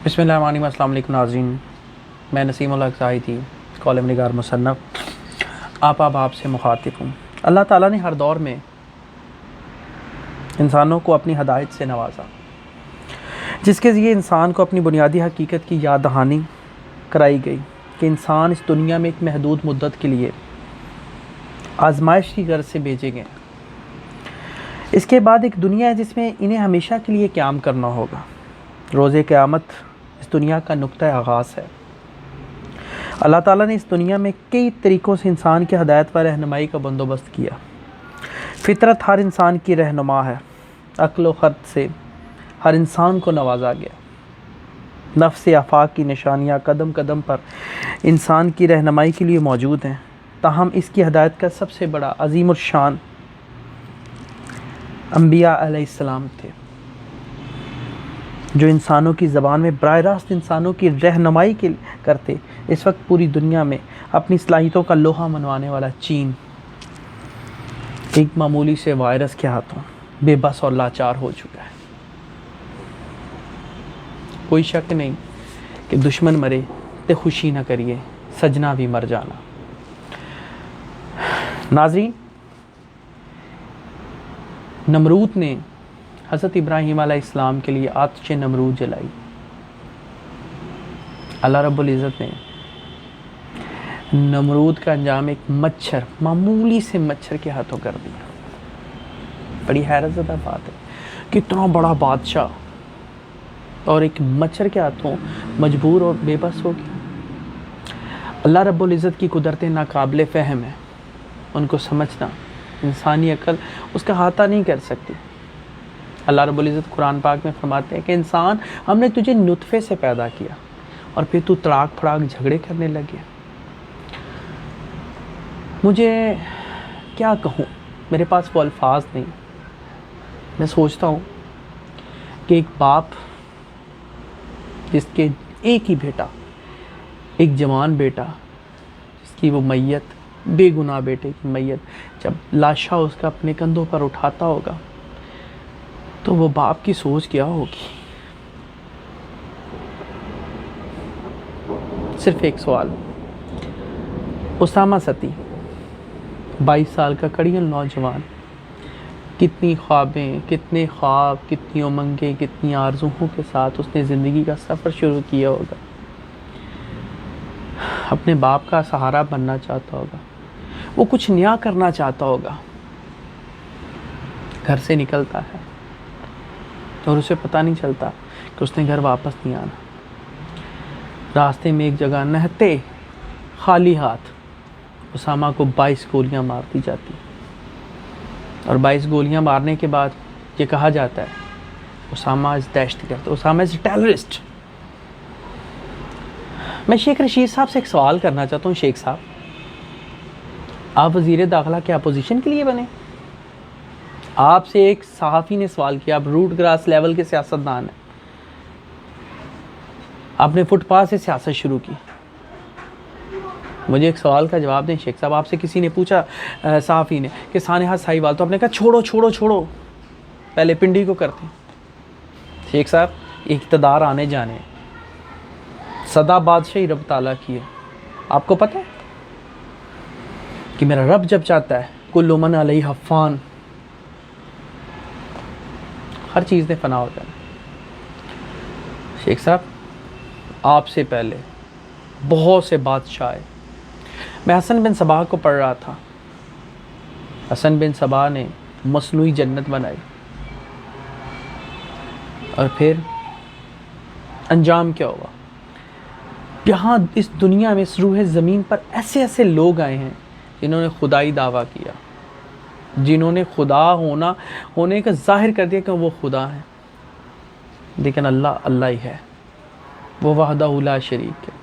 بسم اللہ الرحمن الرحیم۔ السلام علیکم ناظرین، میں نسیم الحق زاہدی کالم نگار مصنف آپ سے مخاطب ہوں۔ اللہ تعالیٰ نے ہر دور میں انسانوں کو اپنی ہدایت سے نوازا، جس کے ذریعے انسان کو اپنی بنیادی حقیقت کی یاد دہانی کرائی گئی کہ انسان اس دنیا میں ایک محدود مدت کے لیے آزمائش کی غرض سے بھیجے گئے۔ اس کے بعد ایک دنیا ہے جس میں انہیں ہمیشہ کے لیے قیام کرنا ہوگا۔ روز قیامت اس دنیا کا نقطہ آغاز ہے۔ اللہ تعالیٰ نے اس دنیا میں کئی طریقوں سے انسان کی ہدایت و رہنمائی کا بندوبست کیا۔ فطرت ہر انسان کی رہنما ہے، عقل و خرد سے ہر انسان کو نوازا گیا۔ نفس آفاق کی نشانیاں قدم قدم پر انسان کی رہنمائی کے لیے موجود ہیں، تاہم اس کی ہدایت کا سب سے بڑا عظیم الشان انبیاء علیہ السلام تھے، جو انسانوں کی زبان میں براہ راست انسانوں کی رہنمائی کرتے۔ اس وقت پوری دنیا میں اپنی صلاحیتوں کا لوہا منوانے والا چین ایک معمولی سے وائرس کے ہاتھوں بے بس اور لاچار ہو چکا ہے۔ کوئی شک نہیں کہ دشمن مرے تے خوشی نہ کریے، سجنا بھی مر جانا۔ ناظرین، نمرود نے حضرت ابراہیم علیہ السلام کے لیے آتش نمرود جلائی۔ اللہ رب العزت نے نمرود کا انجام ایک مچھر، معمولی سے مچھر کے ہاتھوں کر دیا۔ بڑی حیرت زدہ بات ہے، کتنا بڑا بادشاہ اور ایک مچھر کے ہاتھوں مجبور اور بے بس ہو گیا۔ اللہ رب العزت کی قدرتیں ناقابل فہم ہیں، ان کو سمجھنا انسانی عقل اس کا احاطہ نہیں کر سکتی۔ اللہ رب العزت قرآن پاک میں فرماتے ہیں کہ انسان، ہم نے تجھے نطفے سے پیدا کیا اور پھر تو تڑاک پھڑاک جھگڑے کرنے لگے۔ مجھے کیا کہوں، میرے پاس وہ الفاظ نہیں۔ میں سوچتا ہوں کہ ایک باپ جس کے ایک ہی بیٹا، ایک جوان بیٹا، جس کی وہ میت، بے گناہ بیٹے کی میت جب لاشا اس کا اپنے کندھوں پر اٹھاتا ہوگا تو وہ باپ کی سوچ کیا ہوگی۔ صرف ایک سوال، اسامہ ستی 22 سال کا کڑیل نوجوان، کتنی خوابیں، کتنے خواب، کتنی امنگیں، کتنی آرزوؤں کے ساتھ اس نے زندگی کا سفر شروع کیا ہوگا۔ اپنے باپ کا سہارا بننا چاہتا ہوگا، وہ کچھ نیا کرنا چاہتا ہوگا۔ گھر سے نکلتا ہے اور اسے پتہ نہیں چلتا کہ اس نے گھر واپس نہیں آنا۔ راستے میں ایک جگہ نہتے خالی ہاتھ اسامہ کو 22 گولیاں مار دی جاتی، اور 22 گولیاں مارنے کے بعد یہ کہا جاتا ہے اسامہ از دہشت گرد، اسامہ از ٹیررسٹ۔ میں شیخ رشید صاحب سے ایک سوال کرنا چاہتا ہوں۔ شیخ صاحب، آپ وزیر داخلہ کیا اپوزیشن کے لیے بنے؟ آپ سے ایک صحافی نے سوال کیا، آپ روٹ گراس لیول کے سیاستدان ہیں، آپ نے فٹ پاتھ سے سیاست شروع کی۔ مجھے ایک سوال کا جواب دیں شیخ صاحب۔ آپ سے کسی نے پوچھا، صحافی نے، کہ سانحہ ساہیوال، تو آپ نے کہا چھوڑو چھوڑو چھوڑو، پہلے پنڈی کو کرتے ہیں۔ شیخ صاحب، اقتدار آنے جانے، سدا بادشاہی رب تعالیٰ کی ہے۔ آپ کو پتہ ہے کہ میرا رب جب چاہتا ہے کل من علیہ فان، ہر چیز نے فنا ہو جانا۔ شیخ صاحب، آپ سے پہلے بہت سے بادشاہ آئے۔ میں حسن بن صبا کو پڑھ رہا تھا۔ حسن بن صبا نے مصنوعی جنت بنائی، اور پھر انجام کیا ہوا؟ یہاں اس دنیا میں، اس روح زمین پر ایسے ایسے لوگ آئے ہیں جنہوں نے خدائی دعویٰ کیا، جنہوں نے خدا ہونے کا ظاہر کر دیا کہ وہ خدا ہیں، لیکن اللہ ہی ہے، وہ وحدہ لا شریک ہے۔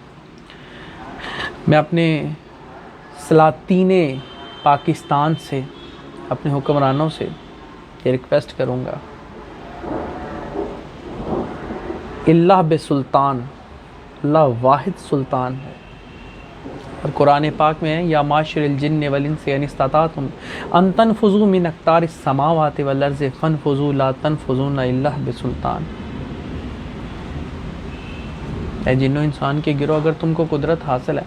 میں اپنے سلاطین پاکستان سے، اپنے حکمرانوں سے یہ ریکویسٹ کروں گا، اللہ بسلطان، اللہ واحد سلطان ہے۔ اور قرآن پاک میں ہے، یا معاشر الجن والانس ان استطعتم ان تنفذوا من اقطار السماوات والارض فانفذوا لا تنفذون الا بسلطان۔ اے جنوں انسان کے گروہ، اگر تم کو قدرت حاصل ہے